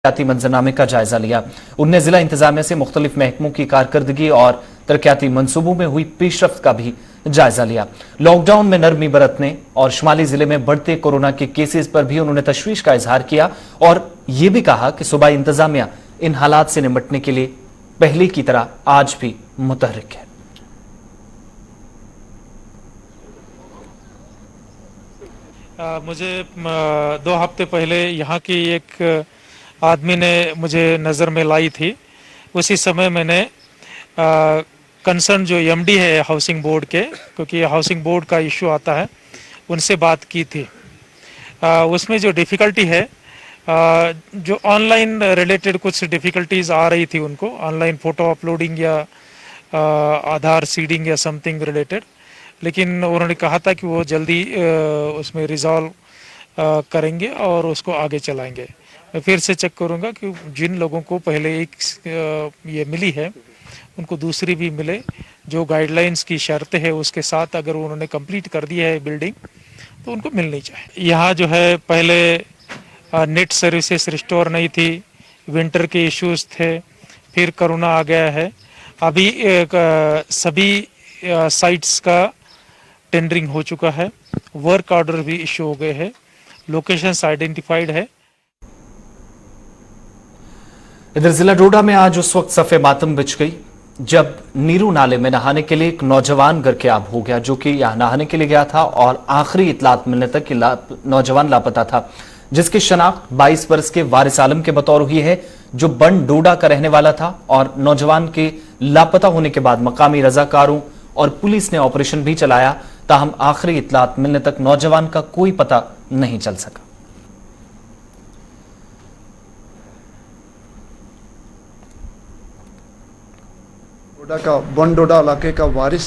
तरक्याती मंजरनामे का जायजा लिया। उनने जिला इंतजामिया से मुख्तलिफ महकमों की कारकर्दगी और तरक्याती मंसूबों में हुई पेशरफ्त का भी जायजा लिया। लॉकडाउन में नरमी बरतने और शुमाली जिले में बढ़ते कोरोना के केसेस पर भी उन्होंने तशवीश का इजहार किया और ये भी कहा कि सूबाई इंतजामिया इन हालात से निपटने के लिए पहले की तरह आज भी मुतहर्रिक है। मुझे 2 हफ्ते पहले यहाँ की एक आदमी ने मुझे नज़र में लाई थी। उसी समय मैंने कंसर्न जो एमडी है हाउसिंग बोर्ड के, क्योंकि हाउसिंग बोर्ड का इशू आता है, उनसे बात की थी। उसमें जो डिफ़िकल्टी है, जो ऑनलाइन रिलेटेड कुछ डिफ़िकल्टीज आ रही थी उनको, ऑनलाइन फ़ोटो अपलोडिंग या आधार सीडिंग या समथिंग रिलेटेड, लेकिन उन्होंने कहा था कि वो जल्दी उसमें रिजॉल्व करेंगे और उसको आगे चलाएंगे। मैं फिर से चेक करूंगा कि जिन लोगों को पहले एक ये मिली है उनको दूसरी भी मिले। जो गाइडलाइंस की शर्त है उसके साथ अगर उन्होंने कंप्लीट कर दी है बिल्डिंग तो उनको मिलनी चाहिए। यहाँ जो है पहले नेट सर्विसेज रिस्टोर नहीं थी, विंटर के इश्यूज थे, फिर कोरोना आ गया है। अभी सभी साइट्स का टेंडरिंग हो चुका है, वर्क ऑर्डर भी इशू हो गए हैं, लोकेशंस आइडेंटिफाइड है। इधर जिला डोडा में आज उस वक्त सफ़े मातम बिछ गई जब नीरू नाले में नहाने के लिए एक नौजवान गर्क-ए-आब हो गया, जो कि यहां नहाने के लिए गया था और आखिरी इतलात मिलने तक कि नौजवान लापता था, जिसकी शनाख्त 22 वर्ष के वारिस आलम के बतौर हुई है, जो बंड डोडा का रहने वाला था। और नौजवान के लापता होने के बाद मकामी रजाकारों और पुलिस ने ऑपरेशन भी चलाया, ताहम आखिरी इतलात मिलने तक नौजवान का कोई पता नहीं चल सका। डोडा का बंडोडा इलाके का वारिस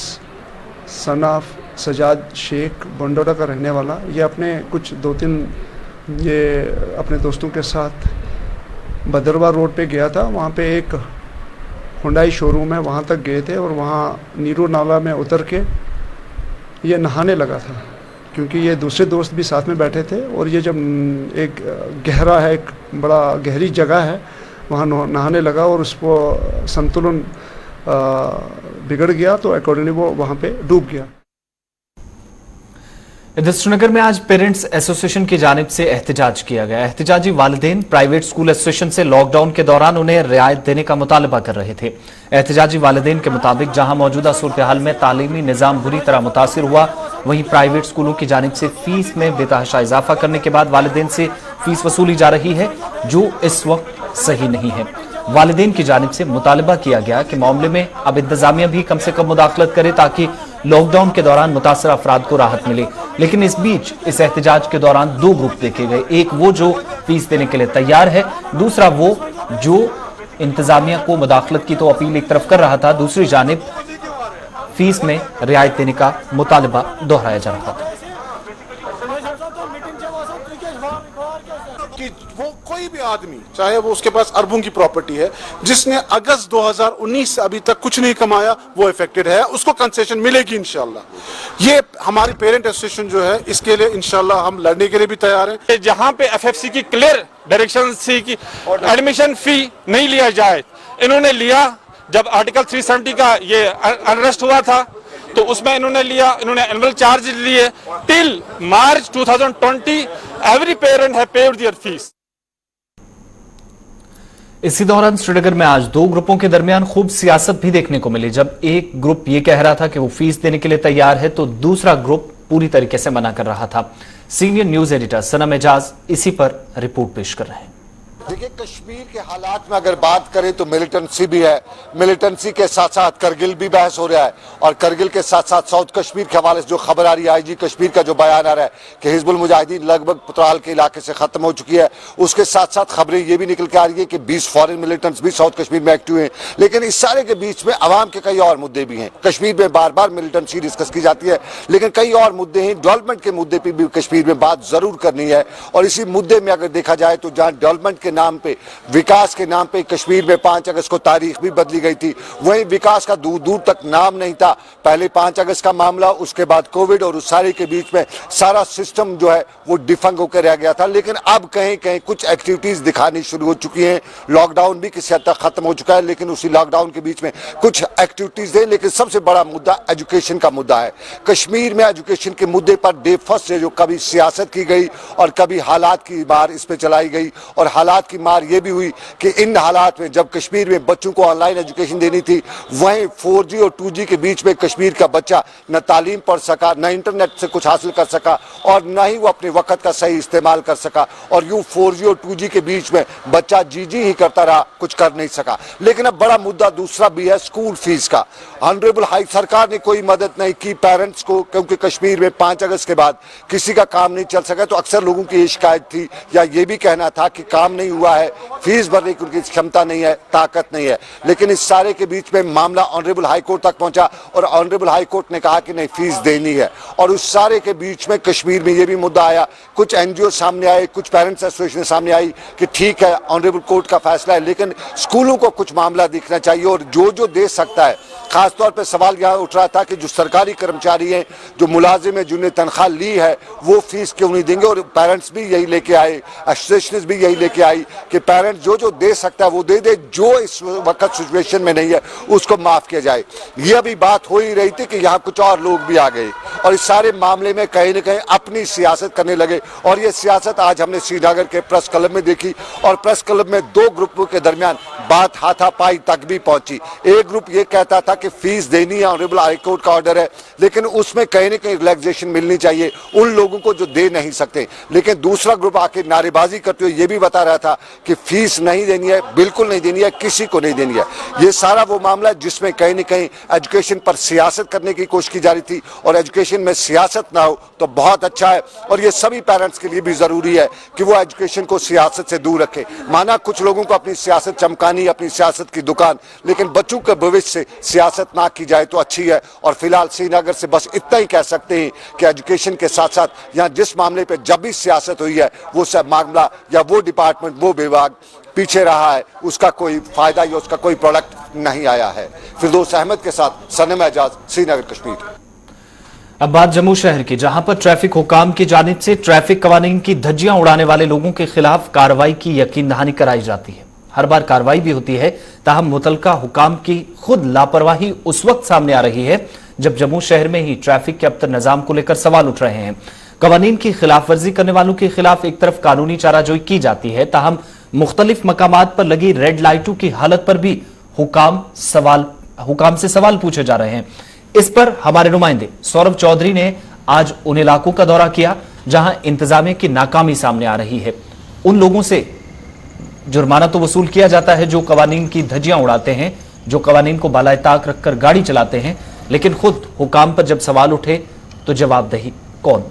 सनाफ सजाद शेख बंडोडा का रहने वाला, ये अपने कुछ 2-3 ये अपने दोस्तों के साथ भदरवा रोड पे गया था। वहाँ पे एक हुंडई शोरूम है, वहाँ तक गए थे और वहाँ नीरू नाला में उतर के ये नहाने लगा था, क्योंकि ये दूसरे दोस्त भी साथ में बैठे थे। और ये जब एक गहरा है, एक बड़ा गहरी जगह है, वहाँ नहाने लगा और उसको संतुलन बिगड़ गया, तो अकॉर्डिंगली वो वहाँ पे डूब गया। इधर श्रीनगर में आज पेरेंट्स एसोसिएशन की जानिब से एहतजाज किया गया। एहतजाजी वालिदैन प्राइवेट स्कूल एसोसिएशन से लॉकडाउन के दौरान उन्हें रियायत देने का मुतालबा कर रहे थे। एहतजाजी वालिदैन के मुताबिक जहां मौजूदा सूरत हाल में तालीमी निज़ाम बुरी तरह मुतासिर हुआ, वहीं प्राइवेट स्कूलों की जानिब से फीस में बेतहाशा इजाफा करने के बाद वालिदैन से फीस वसूली जा रही है, जो इस वक्त सही नहीं है। वालिदैन की जानिब से मुतालबा किया गया कि मामले में अब इंतजामिया भी कम से कम मुदाखलत करे ताकि लॉकडाउन के दौरान मुतासर अफराद को राहत मिले। लेकिन इस बीच इस एहतजाज के दौरान 2 ग्रुप देखे गए, एक वो जो फीस देने के लिए तैयार है, दूसरा वो जो इंतजामिया को मुदाखलत की तो अपील एक तरफ कर रहा था, दूसरी जानिब फीस में रियायत देने का मुतालबा दोहराया जा रहा था। कि वो कोई भी आदमी, चाहे वो उसके पास अरबों की प्रॉपर्टी है, जिसने अगस्त 2019 से अभी तक कुछ नहीं कमाया, वो इफेक्टेड है, उसको कंसेशन मिलेगी इंशाल्लाह। ये हमारी पेरेंट एसोसिएशन जो है, इसके लिए इंशाल्लाह हम लड़ने के लिए भी तैयार हैं। जहां पे एफएफसी की क्लियर डायरेक्शन थी कि एडमिशन फी नहीं लिया जाए, इन्होंने लिया। जब आर्टिकल 370 का ये अरेस्ट हुआ था तो उसमें इन्होंने लिया, इन्होंने एनुअल चार्ज लिए। Till March 2020 every parent have paid there fees. इसी दौरान श्रीनगर में आज 2 ग्रुपों के दरमियान खूब सियासत भी देखने को मिली। जब एक ग्रुप ये कह रहा था कि वो फीस देने के लिए तैयार है, तो दूसरा ग्रुप पूरी तरीके से मना कर रहा था। सीनियर न्यूज एडिटर सनम एजाज इसी पर रिपोर्ट पेश कर रहे हैं। देखिए, कश्मीर के हालात में अगर बात करें तो मिलिटेंसी भी है, मिलिटेंसी के साथ साथ करगिल भी बहस हो रहा है, और करगिल के साथ साथ साउथ कश्मीर के हवाले से जो खबर आ रही है, आईजी कश्मीर का जो बयान आ रहा है कि हिजबुल मुजाहिदीन लगभग पुत्राल के इलाके से खत्म हो चुकी है, उसके साथ साथ खबरें ये भी निकल के आ रही है कि 20 फॉरेन मिलिटेंट्स भी साउथ कश्मीर में एक्टिव हैं। लेकिन इस सारे के बीच में अवाम के कई और मुद्दे भी हैं। कश्मीर में बार बार मिलिटेंसी डिस्कस की जाती है, लेकिन कई और मुद्दे हैं। डेवलपमेंट के मुद्दे पर भी कश्मीर में बात जरूर करनी है, और इसी मुद्दे में अगर देखा जाए तो जहाँ डेवलपमेंट के नाम पे, विकास के नाम पे कश्मीर में 5 अगस्त को तारीख भी बदली गई थी। वहीं विकास का दूर दूर तक नाम नहीं था। पहले 5 अगस्त का मामला, उसके बाद कोविड और उस सारे के बीच में सारा सिस्टम जो है वो डिफंग होकर रह गया था। लेकिन अब कहीं कहीं कुछ एक्टिविटीज दिखानी शुरू हो चुकी हैं। लॉकडाउन भी किसी हद तक खत्म हो चुका है, लेकिन उसी लॉकडाउन के बीच में कुछ एक्टिविटीज है। लेकिन सबसे बड़ा मुद्दा एजुकेशन का मुद्दा है। कश्मीर में एजुकेशन के मुद्दे पर डे फर्स्ट से जो कभी सियासत की गई और कभी हालात की मार इस पे चलाई गई, और हालात की मार ये भी हुई कि इन हालात में जब कश्मीर में बच्चों को ऑनलाइन एजुकेशन देनी थी, वहीं 4G और 2G के बीच में कश्मीर का बच्चा न तालीम पढ़ सका, न इंटरनेट से कुछ हासिल कर सका, और न ही वो अपने वक्त का सही इस्तेमाल कर सका। और यूं 4G और 2G के बीच में बच्चा जी ही करता रहा, कुछ कर नहीं सका। लेकिन अब बड़ा मुद्दा दूसरा भी है, स्कूल फीस का। ऑनरेबल हाई सरकार ने कोई मदद नहीं की पेरेंट्स को, क्योंकि कश्मीर में 5 अगस्त के बाद किसी का काम नहीं चल सका। तो अक्सर लोगों की ये शिकायत थी या ये भी कहना था कि काम नहीं हुआ है, फीस भरने की उनकी क्षमता नहीं है, ताकत नहीं है। लेकिन इस सारे के बीच में मामला ऑनरेबल हाई कोर्ट तक पहुंचा और ऑनरेबल हाई कोर्ट ने कहा कि नहीं, फीस देनी है। और उस सारे के बीच में कश्मीर में ये भी मुद्दा आया, कुछ NGO सामने आए, कुछ पेरेंट्स एसोसिएशन सामने आई कि ठीक है ऑनरेबल कोर्ट का फैसला है, लेकिन स्कूलों को कुछ मामला देखना चाहिए। और जो दे सकता है, खासतौर पर सवाल यहाँ उठ रहा था कि जो सरकारी कर्मचारी हैं, जो मुलाजिम हैं, जिन्हें तनख्वाह ली है, वो फीस क्यों नहीं देंगे। और पेरेंट्स भी यही लेके आए, एसोसिएशन भी यही लेके आई कि पेरेंट्स जो दे सकता है वो दे दे, जो इस वक्त सिचुएशन में नहीं है उसको माफ किया जाए। ये अभी बात हो ही रही थी कि यहाँ कुछ और लोग भी आ गए और इस सारे मामले में कहीं न कहीं अपनी सियासत करने लगे। और ये सियासत आज हमने श्रीनगर के प्रेस क्लब में देखी, और प्रेस क्लब में 2 ग्रुपों के दरमियान बात हाथापाई तक भी पहुंची। एक ग्रुप ये कहता था कि फीस देनी है, ऑनरेबल हाई कोर्ट का ऑर्डर है, लेकिन उसमें कहीं न कहीं रिलैक्सेशन मिलनी चाहिए उन लोगों को जो दे नहीं सकते। लेकिन दूसरा ग्रुप आके नारेबाजी करते हुए ये भी बता रहा था कि फीस नहीं देनी है, बिल्कुल नहीं देनी है, किसी को नहीं देनी है। ये सारा वो मामला है जिसमें कहीं न कहीं एजुकेशन पर सियासत करने की कोशिश की जा रही थी, और एजुकेशन में सियासत ना हो तो बहुत अच्छा है। और ये सभी पेरेंट्स के लिए भी जरूरी है कि वो एजुकेशन को सियासत से दूर रखे। माना कुछ लोगों को अपनी सियासत चमकानी, अपनी सियासत की दुकान, लेकिन बच्चों के भविष्य से सियासत ना की जाए तो अच्छी है। और फिलहाल श्रीनगर से बस इतना ही कह सकते हैं कि एजुकेशन के साथ साथ यहाँ जिस मामले पे जब भी सियासत हुई है, वो सब मामला या वो डिपार्टमेंट, वो विभाग पीछे रहा है, उसका कोई फायदा या उसका कोई प्रोडक्ट नहीं आया है। फिरदौस अहमद के साथ सनम एजाज, श्रीनगर, कश्मीर। अब बात जम्मू शहर की, जहां पर ट्रैफिक हुकाम की जानिब से ट्रैफिक कवानीन की धज्जियां उड़ाने वाले लोगों के खिलाफ कार्रवाई की यकीन दहानी कराई जाती है। हर बार कार्रवाई भी होती है, ताहम मुतलका हुकाम की खुद लापरवाही उस वक्त सामने आ रही है जब जम्मू शहर में ही ट्रैफिक के अबतर निजाम को लेकर सवाल उठ रहे हैं। कवानीन की खिलाफ वर्जी करने वालों के खिलाफ एक तरफ कानूनी चाराजोई की जाती है, ताहम मुख्तलिफ मकामात पर लगी रेड लाइटों की हालत पर भी हुकाम से सवाल पूछे जा रहे हैं। इस पर हमारे नुमाइंदे सौरभ चौधरी ने आज उन इलाकों का दौरा किया जहां इंतजामिया की नाकामी सामने आ रही है। उन लोगों से जुर्माना तो वसूल किया जाता है जो कवानीन की धज्जियां उड़ाते हैं, जो कवानीन को बालाए ताक रखकर गाड़ी चलाते हैं, लेकिन खुद हुकाम पर जब सवाल उठे तो जवाबदेही कौन?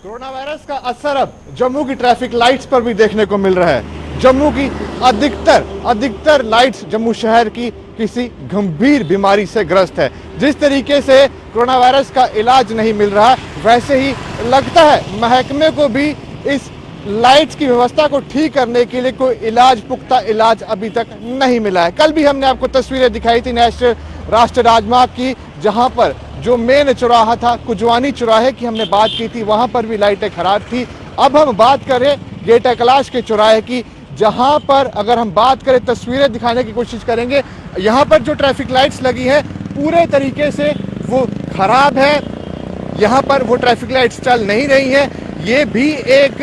कोरोना वायरस का असर अब जम्मू की ट्रैफिक लाइट्स पर भी देखने को मिल रहा है। जम्मू की अधिकतर लाइट्स जम्मू शहर की किसी गंभीर बीमारी से ग्रस्त है। जिस तरीके से कोरोना वायरस का इलाज नहीं मिल रहा, वैसे ही लगता है महकमे को भी इस लाइट्स की व्यवस्था को ठीक करने के लिए कोई पुख्ता इलाज अभी तक नहीं मिला है। कल भी हमने आपको तस्वीरें दिखाई थी राष्ट्रीय राजमार्ग की, जहां पर जो मेन चौराहा था, कुजवानी चौराहे की हमने बात की थी, वहां पर भी लाइटें खराब थी। अब हम बात करें गेटा कैलाश के चौराहे की, जहां पर अगर हम बात करें, तस्वीरें दिखाने की कोशिश करेंगे, यहाँ पर जो ट्रैफिक लाइट्स लगी है पूरे तरीके से वो खराब है। यहाँ पर वो ट्रैफिक लाइट्स चल नहीं रही है। ये भी एक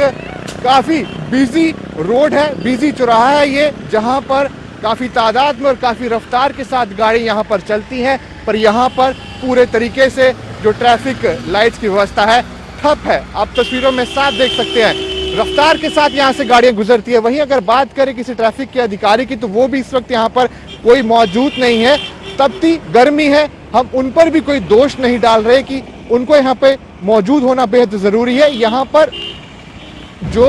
काफी बिजी रोड है, बिजी चौराहा है ये, जहां पर काफी तादाद में और काफी रफ्तार के साथ गाड़ी यहाँ पर चलती हैं, पर यहाँ पर पूरे तरीके से जो ट्रैफिक लाइट्स की व्यवस्था है ठप है। आप तस्वीरों में साफ देख सकते हैं, रफ्तार के साथ यहाँ से गाड़ियां गुजरती है। वहीं अगर बात करें किसी ट्रैफिक के अधिकारी की, तो वो भी इस वक्त यहाँ पर कोई मौजूद नहीं है। तपती गर्मी है, हम उन पर भी कोई दोष नहीं डाल रहे कि उनको यहाँ पे मौजूद होना बेहद जरूरी है। यहाँ पर जो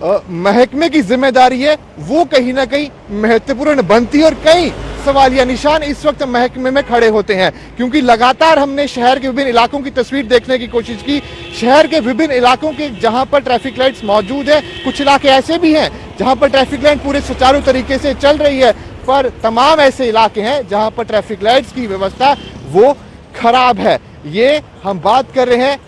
महकमे की जिम्मेदारी है वो कहीं ना कहीं महत्वपूर्ण बनती है, और कई सवालिया निशान इस वक्त महकमे में खड़े होते हैं, क्योंकि लगातार हमने शहर के विभिन्न इलाकों की तस्वीर देखने की कोशिश की। शहर के विभिन्न इलाकों के जहां पर ट्रैफिक लाइट्स मौजूद है, कुछ इलाके ऐसे भी हैं जहां पर ट्रैफिक लाइट पूरे सुचारू तरीके से चल रही है, पर तमाम ऐसे इलाके हैं जहां पर ट्रैफिक लाइट्स की व्यवस्था वो खराब है। ये हम बात कर रहे हैं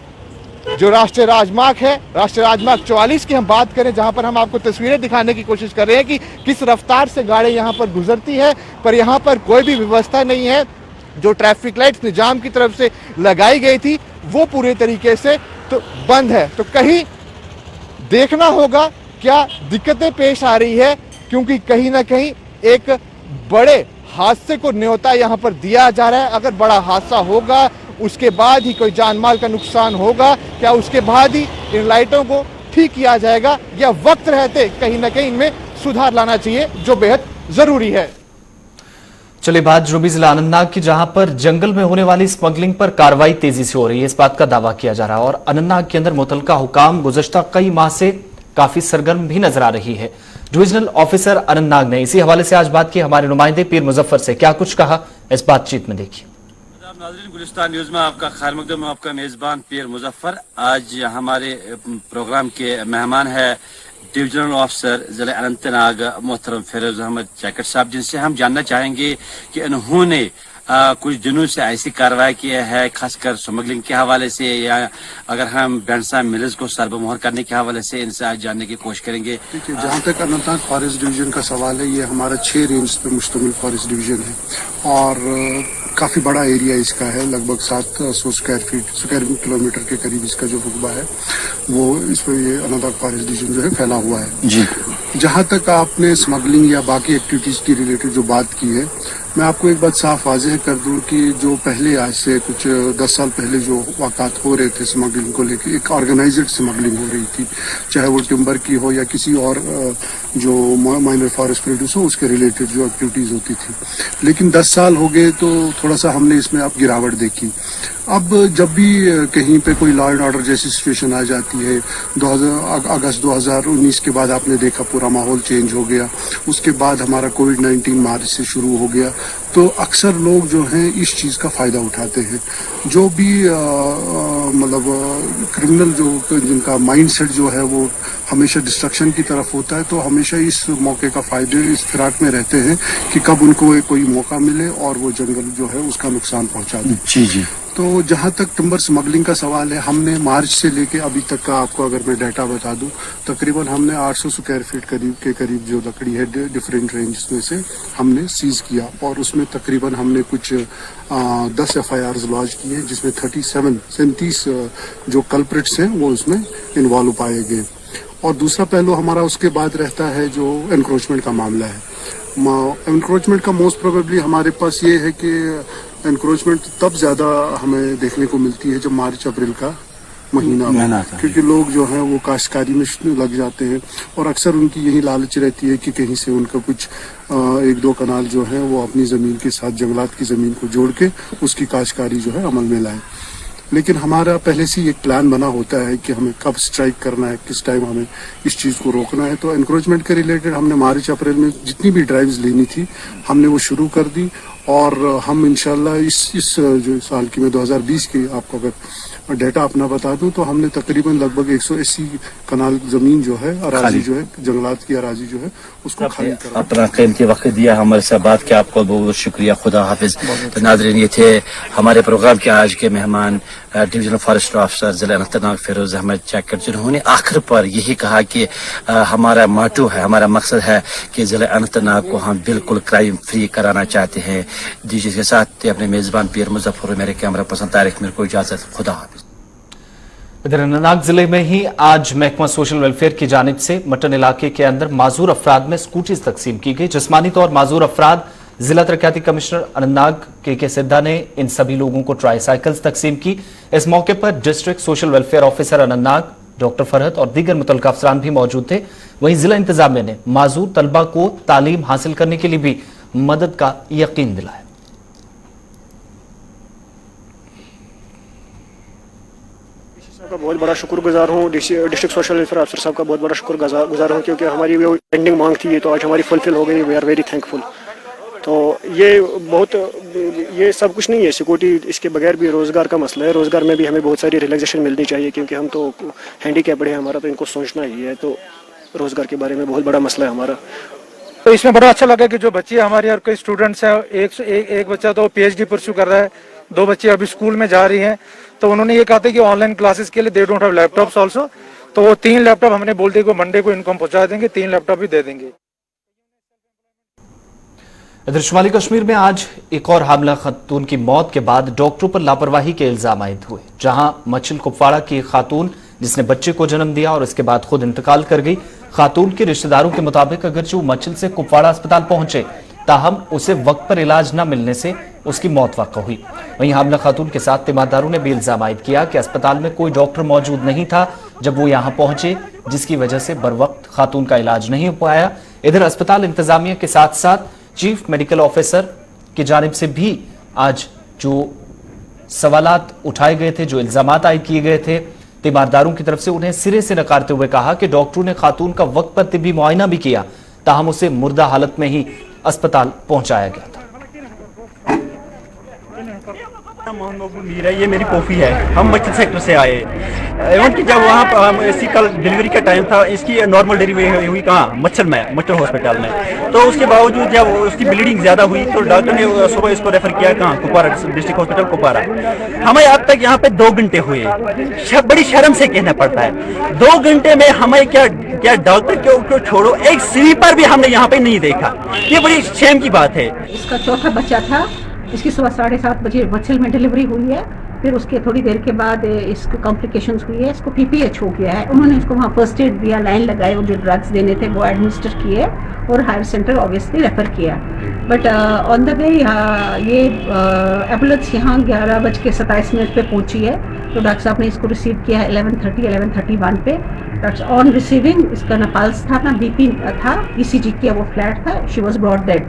जो राष्ट्रीय राजमार्ग है, राष्ट्रीय राजमार्ग 44 की हम बात करें, जहां पर हम आपको तस्वीरें दिखाने की कोशिश कर रहे हैं कि किस रफ्तार से गाड़ी यहां पर गुजरती है, पर यहां पर कोई भी व्यवस्था नहीं है। जो ट्रैफिक लाइट्स निजाम की तरफ से लगाई गई थी वो पूरे तरीके से तो बंद है। तो कहीं देखना होगा क्या दिक्कतें पेश आ रही है, क्योंकि कहीं ना कहीं एक बड़े हादसे को न्योता यहां पर दिया जा रहा है। अगर बड़ा हादसा होगा उसके बाद ही कोई जान माल का नुकसान होगा, क्या उसके बाद ही इन लाइटों को ठीक किया जाएगा, या वक्त रहते कहीं ना कहीं इनमें सुधार लाना चाहिए, जो बेहद जरूरी है। चलिए बात जनूबी जिला अनंतनाग की, जहां पर जंगल में होने वाली स्मगलिंग पर कार्रवाई तेजी से हो रही है, इस बात का दावा किया जा रहा है। और अनंतनाग के अंदर मुतलका हुकाम गुज़श्ता कई माह से काफी सरगर्म भी नजर आ रही है। डिविजनल ऑफिसर अनंतनाग ने इसी हवाले से आज बात की हमारे नुमाइंदे पीर मुजफ्फर से, क्या कुछ कहा इस बातचीत में देखिए। नाज़रीन, गुलिस्तान न्यूज में आपका खैर मकदम, आपका मेजबान पीर मुजफ्फर। आज हमारे प्रोग्राम के मेहमान है डिविजनल ऑफिसर जिला अनंतनाग मोहतरम फिरोज अहमद चैकट साहब, जिनसे हम जानना चाहेंगे कि इन्होंने कुछ दिनों से ऐसी कार्रवाई की है, खासकर स्मगलिंग के हवाले से, या अगर हम बैंडसा मिल्स को सरबमोहर करने के हवाले से, इनसे आज जानने की कोशिश करेंगे। देखिए, जहाँ तक अनंतनाग फॉरेस्ट डिवीजन का सवाल है, ये हमारा 6 रेंज पे मुश्तमिल फॉरेस्ट डिवीजन है और काफ़ी बड़ा एरिया इसका है, लगभग 700 स्क्वायर किलोमीटर के करीब इसका जो रुकबा है वो इसमें ये अनंतनाग फॉरेस्ट डिवीजन जो है फैला हुआ है जी। जहाँ तक आपने स्मगलिंग या बाकी एक्टिविटीज़ की रिलेटेड जो बात की है, मैं आपको एक बात साफ वाज़ेह कर दूं कि जो पहले आज से कुछ 10 साल पहले जो वाक़ात हो रहे थे स्मगलिंग को लेकर, एक ऑर्गेनाइज्ड स्मगलिंग हो रही थी, चाहे वो टिम्बर की हो या किसी और जो माइनर फॉरेस्ट प्रोड्यूस हो उसके रिलेटेड जो एक्टिविटीज़ होती थी। लेकिन 10 साल हो गए तो थोड़ा सा हमने इसमें अब गिरावट देखी। अब जब भी कहीं पे कोई लॉ एंड ऑर्डर जैसी सिचुएशन आ जाती है, अगस्त 2019 के बाद आपने देखा पूरा माहौल चेंज हो गया, उसके बाद हमारा कोविड-19 मार्च से शुरू हो गया, तो अक्सर लोग जो हैं इस चीज़ का फ़ायदा उठाते हैं। जो भी मतलब क्रिमिनल जो जिनका माइंडसेट जो है वो हमेशा डिस्ट्रक्शन की तरफ होता है, तो हमेशा इस मौके का फ़ायदे इस फिराक में रहते हैं कि कब उनको कोई मौका मिले और वो जंगल जो है उसका नुकसान पहुँचा दें। जी जी। तो जहाँ तक टिम्बर स्मगलिंग का सवाल है, हमने मार्च से लेके अभी तक का आपको अगर मैं डाटा बता दूं, तकरीबन हमने 800 स्क्वायर फीट के करीब जो लकड़ी है डिफरेंट रेंज में से हमने सीज किया, और उसमें तकरीबन हमने कुछ 10 FIRs लॉन्च की हैं, जिसमें 37 जो कल्प्रिट्स हैं वो उसमें इन्वॉल्व पाए गए। और दूसरा पहलू हमारा उसके बाद रहता है जो एनक्रोचमेंट का मामला है। एनक्रोचमेंट का मोस्ट प्रोबेबली हमारे पास ये है कि एनक्रोचमेंट तब ज़्यादा हमें देखने को मिलती है जब मार्च अप्रैल का महीना हो, क्योंकि लोग जो हैं वो काश्तकारी में लग जाते हैं और अक्सर उनकी यही लालच रहती है कि कहीं से उनका कुछ 1-2 कनाल जो है वो अपनी ज़मीन के साथ जंगलात की ज़मीन को जोड़ के उसकी काश्तकारी जो है अमल में लाए। लेकिन हमारा पहले से एक प्लान बना होता है कि हमें कब स्ट्राइक करना है, किस टाइम हमें इस चीज़ को रोकना है। तो एनक्रोचमेंट के रिलेटेड हमने मार्च अप्रैल में जितनी भी ड्राइव्स लेनी थी हमने वो शुरू कर दी, और हम इंशाल्लाह इस जो साल की मैं 2020 की आपको अगर डाटा अपना बता दूं तो हमने तकरीबन लगभग 180 कनाल जमीन जो है अराजी जो है जंगलात की अराजी जो है उसको खाली करा। अपना कीमती वक्त दिया हमारे साथ बात किया, आपको बहुत बहुत शुक्रिया। खुदा हाफिज। तो नाज़रीन, ये थे हमारे प्रोग्राम के आज के मेहमान डिविजनल फॉरेस्ट ऑफिसर जिला अनंतनाग फिरोज अहमद चैकर, जिन्होंने आखिर पर यही कहा कि हमारा मोटो है, हमारा मकसद है कि जिला अनंतनाग को हम बिल्कुल क्राइम फ्री कराना चाहते हैं। जिसके साथ अपने मेजबान पीर मुजफ्फर, मेरे कैमरा पर्सन तारिक मेरे को इजाजत। खुदा हाफिज। इधर अनंतनाग जिले में ही आज महकमा सोशल वेलफेयर की जानिब से मटन इलाके के अंदर माजूर अफराद में स्कूटीज तकसीम की गई। जिस्मानी तौर माजूर अफराद जिला तरक्याती कमिश्नर अनंतनाग के सिद्धा ने इन सभी लोगों को ट्राईसाइकिल्स तकसीम की। इस मौके पर district social welfare officer Anantnag doctor Farhat और दीगर मुतल्लिका अफसरान भी मौजूद थे। वहीं जिला इंतजामिया ने माजूर तलबा को तालीम हासिल करने के लिए भी मदद का यकीन दिलाया। का बहुत बड़ा शुक्रगुजार हूँ, डिस्ट्रिक्ट सोशल वेलफेयर अफसर साहब का बहुत बड़ा शुक्रगुजार हूँ, क्योंकि हमारी वो पेंडिंग मांग थी, ये तो आज हमारी फुलफिल हो गई। We are very thankful. तो ये सब कुछ नहीं है। सिक्योरिटी इसके बगैर भी रोज़गार का मसला है। रोज़गार में भी हमें बहुत सारी रिलैक्सेशन मिलनी चाहिए, क्योंकि हम तो हैंडीकैप्ड है हमारा, तो इनको सोचना ही है। तो रोज़गार के बारे में बहुत बड़ा मसला है हमारा। तो इसमें बड़ा अच्छा लगा कि जो बच्चे हमारे और कई स्टूडेंट्स हैं, एक बच्चा तो PhD परस्यू कर रहा है, 2 बच्चे अभी स्कूल में जा रही हैं। तो उन्होंने ये कहा था कि ऑनलाइन क्लासेस के लिए they don't have laptops also, तो वो 3 लैपटॉप हमने बोल दिया कि मंडे को इनको हम पहुंचा देंगे, 3 लैपटॉप भी दे देंगे। इधर शुमाली कश्मीर में आज एक और हामला खातून की मौत के बाद डॉक्टरों पर लापरवाही के इल्जाम आयद हुए, जहां मछल कुपवाड़ा की एक खातून जिसने बच्चे को जन्म दिया और इसके बाद खुद इंतकाल कर गई। खातून के रिश्तेदारों के मुताबिक अगरचे वो मछल से कुपवाड़ा अस्पताल पहुंचे, ताहम उसे वक्त पर इलाज न मिलने से उसकी मौत वाक़ हुई। वहीं हामला खातून के साथ तीमारदारों ने भी इल्जाम आयद किया कि अस्पताल में कोई डॉक्टर मौजूद नहीं था जब वो यहां पहुंचे, जिसकी वजह से बर वक्त खातून का इलाज नहीं हो पाया। इधर अस्पताल इंतजामिया के साथ साथ चीफ मेडिकल ऑफिसर की जानिब से भी आज जो सवालात उठाए गए थे, जो इल्जामात आयद किए गए थे तीमारदारों की तरफ से, उन्हें सिरे से नकारते हुए कहा कि डॉक्टरों ने खातून का वक्त पर तिब्बी मुआयना भी किया, ताहम उसे मुर्दा हालत में ही अस्पताल पहुंचाया गया था। ये मेरी कॉफी है, हम मछली सेक्टर से आए। एवं कि जब वहाँ पर इसकी कल डिलीवरी का टाइम था, इसकी नॉर्मल डिलीवरी हुई कहाँ, मच्छर हॉस्पिटल में। तो उसके बावजूद जब उसकी ब्लीडिंग ज्यादा हुई तो डॉक्टर ने सुबह इसको रेफर किया कहाँ, कुपवाड़ा डिस्ट्रिक्ट हॉस्पिटल कुपवाड़ा। हमें अब तक यहाँ पे 2 घंटे हुए, बड़ी शर्म से कहना पड़ता है। 2 घंटे में हमें क्या डॉक्टर को छोड़ो, एक स्लीपर भी हमने यहाँ पे नहीं देखा। ये बड़ी शेम की बात है। इसका चौथा बच्चा था, इसकी सुबह 7:30 बजे मच्छल में डिलीवरी हुई है। फिर उसके थोड़ी देर के बाद इसको कॉम्प्लिकेशंस हुई है, इसको PPH हो गया है। उन्होंने इसको वहाँ फर्स्ट एड दिया, लाइन लगाए और जो ड्रग्स देने थे वो एडमिनिस्टर किए और हायर सेंटर ऑब्वियसली रेफर किया। बट ऑन द वे ये एम्बुलेंस यहाँ 11:27 पे पहुंची है। तो डॉक्टर साहब ने इसको रिसीव किया है 11:31 पे। डॉक्टर ऑन रिसीविंग इसका ना पल्स था ना BP था, ECG किया, वो फ्लैट था, she was brought dead.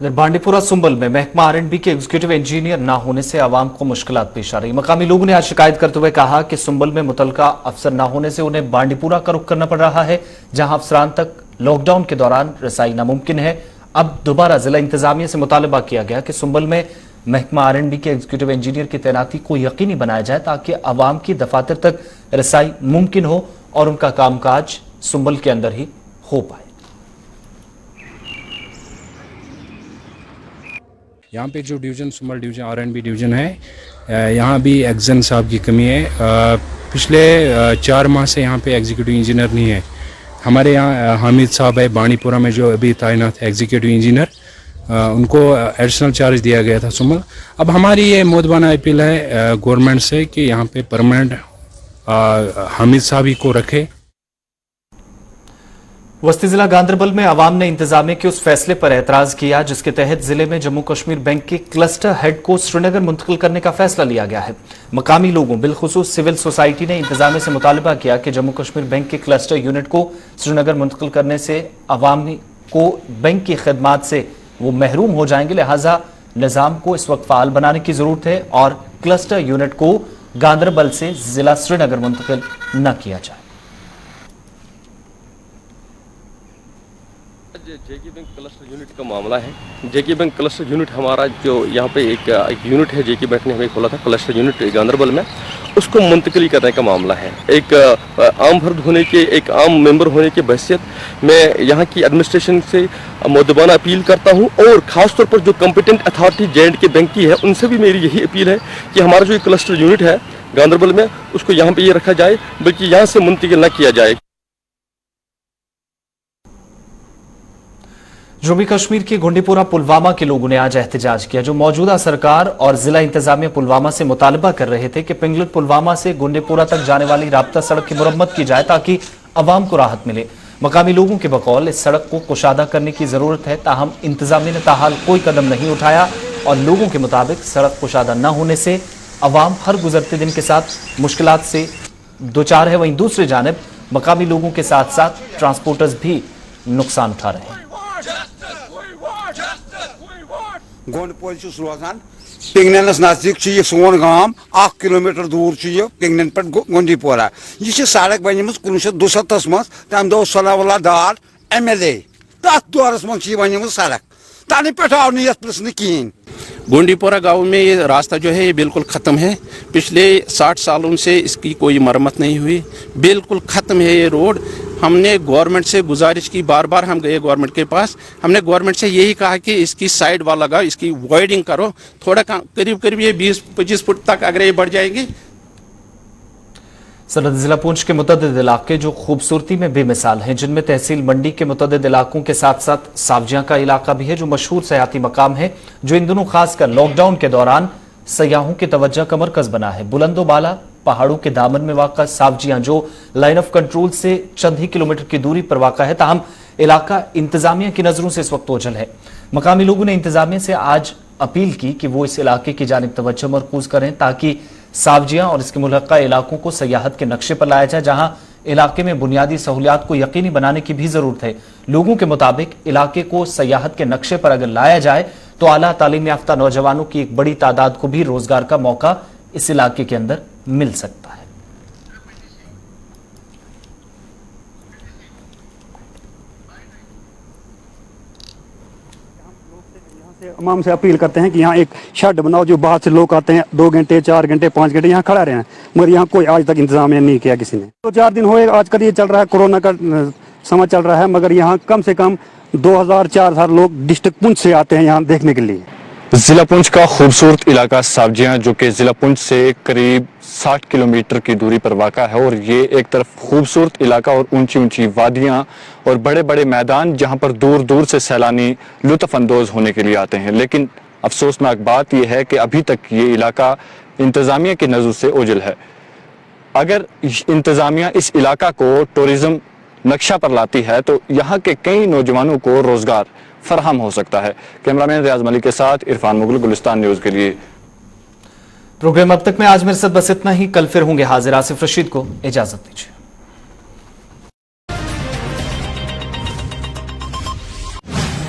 Bandipora Sumbal में महकमा R&B के एग्जीक्यूटिव इंजीनियर न होने से आवाम को मुश्किलात पेश आ रही। मकामी लोगों ने आज शिकायत करते हुए कहा कि सुंबल में मुतलका अफसर न होने से उन्हें बांडीपुरा का रुख करना पड़ रहा है, जहां अफसरान तक लॉकडाउन के दौरान रसाई नामुमकिन है। अब दोबारा जिला इंतजामिया से मुतालबा किया गया कि सुंबल में महकमा R&B के एग्जीक्यूटिव इंजीनियर की तैनाती को यकीनी बनाया जाए, ताकि अवाम की दफातर तक रसाई मुमकिन हो और उनका कामकाज सुंबल के अंदर ही हो पाए। यहाँ पे जो division Sumbal division R&B division है, यहाँ भी एक्जन साहब की कमी है। पिछले 4 माह से यहाँ पे एग्जीक्यूटिव इंजीनियर नहीं है। हमारे यहाँ हामिद साहब है बांडीपुरा में जो अभी तैनात है एग्जीक्यूटिव इंजीनियर, उनको एडिशनल चार्ज दिया गया था सुंबल। अब हमारी ये मोदबाना अपील है गवर्नमेंट से कि यहाँ पे परमानेंट हामिद साहब ही को रखे। वस्ती जिला गांधरबल में अवाम ने इंतजामिया के उस फैसले पर एतराज किया जिसके तहत जिले में जम्मू कश्मीर बैंक के क्लस्टर हेड को श्रीनगर मुंतकिल करने का फैसला लिया गया है। मकामी लोगों बिलखुसूस सिविल सोसाइटी ने इंतजामिया से मुतालबा किया कि जम्मू कश्मीर बैंक के क्लस्टर यूनिट को श्रीनगर मुंतकिल करने से अवाम को बैंक की खिदमात से वो महरूम हो जाएंगे, लिहाजा निज़ाम को इस वक्त फाल बनाने की जरूरत है और क्लस्टर यूनिट को गांधरबल से जिला श्रीनगर मुंतकिल न किया जाए। जेके बैंक क्लस्टर यूनिट का मामला है। जेके बैंक क्लस्टर यूनिट हमारा जो यहाँ पे एक यूनिट है, जेके बैंक ने हमें खोला था क्लस्टर यूनिट गांधरबल में, उसको मुंतकिल करने का मामला है। एक आम फर्द होने के, एक आम मेंबर होने के बहसियत मैं यहाँ की एडमिनिस्ट्रेशन से मुद्दबाना अपील करता हूँ और खासतौर पर जो कॉम्पिटेंट अथॉरिटी J&K बैंक की है उनसे भी मेरी यही अपील है कि हमारा जो क्लस्टर यूनिट है गांधरबल में उसको यहाँ पे ये रखा जाए, बल्कि यहाँ से मुंतकिल न किया जाए। जम्मू कश्मीर के गुंडीपुरा पुलवामा के लोगों ने आज एहतजाज किया, जो मौजूदा सरकार और जिला इंतजामिया पुलवामा से मुतालबा कर रहे थे कि पिंगलट पुलवामा से गुंडीपुरा तक जाने वाली राब्ता सड़क की मुरम्मत की जाए ताकि अवाम को राहत मिले। मकामी लोगों के बकौल इस सड़क को कुशादा करने की जरूरत है, ताहम इंतजामिया ने ताहाल कोई कदम नहीं उठाया और लोगों के मुताबिक सड़क कुशादा न होने से अवाम हर गुजरते दिन के साथ मुश्किलात से दो चार है। वहीं दूसरी जानिब मकामी लोगों के साथ साथ ट्रांसपोर्टर्स भी नुकसान उठा रहे हैं। रोजान पिंगनस नजदीक यह सोन गांव 1 किलोमीटर दूर पिंगन पे गुंडीपोरा। यह सड़क बन 1972 मज तम दो सलावला डार MLA तथ दौरस मन सड़क तन पे आव नत पृन कहें। गोंडीपोरा गांव में ये रास्ता जो है ये बिल्कुल ख़त्म है। पिछले 60 सालों से इसकी कोई मरम्मत नहीं हुई, बिल्कुल ख़त्म है ये रोड। हमने गवर्नमेंट से गुजारिश की, बार बार हम गए गवर्नमेंट के पास, हमने गवर्नमेंट से यही कहा कि इसकी साइड वाल लगाओ, इसकी वाइडिंग करो थोड़ा, करीब करीब ये 20-25 फुट तक अगर ये बढ़ जाएगी। सरहद जिला पुंछ के मुतअद्दिद इलाके जो खूबसूरती में बेमिसाल हैं, जिनमें तहसील मंडी के मुतअद्दिद इलाकों के साथ साथ सावजियां का इलाका भी है जो मशहूर सयाहती मकाम है, जो इन दिनों खासकर लॉकडाउन के दौरान सयाहों की तवज्जो का मरकज बना है। बुलंदोबाला पहाड़ों के दामन में वाक़ा सावजियां जो लाइन ऑफ कंट्रोल से चंद ही किलोमीटर की दूरी पर वाक़ा है, ताहम इलाका इंतजामिया की नजरों से इस वक्त ओझल है। मकामी लोगों ने इंतजामिया से आज अपील की कि वो इस इलाके की जानिब तवज्जो मरकूज करें ताकि सावजियां और इसके मुल्हका इलाकों को सयाहत के नक्शे पर लाया जाए, जहां इलाके में बुनियादी सहूलियात को यकीनी बनाने की भी जरूरत है। लोगों के मुताबिक इलाके को सयाहत के नक्शे पर अगर लाया जाए तो आला तालीम याफ्ता नौजवानों की एक बड़ी तादाद को भी रोजगार का मौका इस इलाके के अंदर मिल सकता है। इमाम से अपील करते हैं कि यहाँ एक शेड बनाओ, जो बाहर से लोग आते हैं 2 घंटे 4 घंटे 5 घंटे यहाँ खड़ा रहे हैं, मगर यहाँ कोई आज तक इंतजाम नहीं किया किसी ने। 2-4 दिन हुए आजकल ये चल रहा है, कोरोना का समय चल रहा है, मगर यहाँ कम से कम 2000-4000 लोग डिस्ट्रिक्ट पुंछ से आते हैं यहाँ देखने के लिए। जिला पुंछ का खूबसूरत इलाका सावजियां जो कि जिला पुंछ से करीब 60 किलोमीटर की दूरी पर वाक़ा है, और ये एक तरफ खूबसूरत इलाका और ऊंची ऊंची वादियां और बड़े बड़े मैदान जहां पर दूर दूर से सैलानी लुत्फ़ अंदोज़ होने के लिए आते हैं। लेकिन अफसोसनाक बात यह है कि अभी तक ये इलाका इंतज़ामिया की नज़र से ओझल है। अगर इंतज़ामिया इस इलाका को टूरिज़्म नक्शा पर लाती है तो यहाँ के कई नौजवानों को रोज़गार फराहम हो सकता है। कैमरामैन रियाज मलिक के साथ इरफान मुगल, गुलिस्तान न्यूज़ के लिए। प्रोग्राम अब तक में आज मेरे साथ बस इतना ही। कल फिर होंगे हाजिर। आसिफ रशीद को इजाजत दीजिए।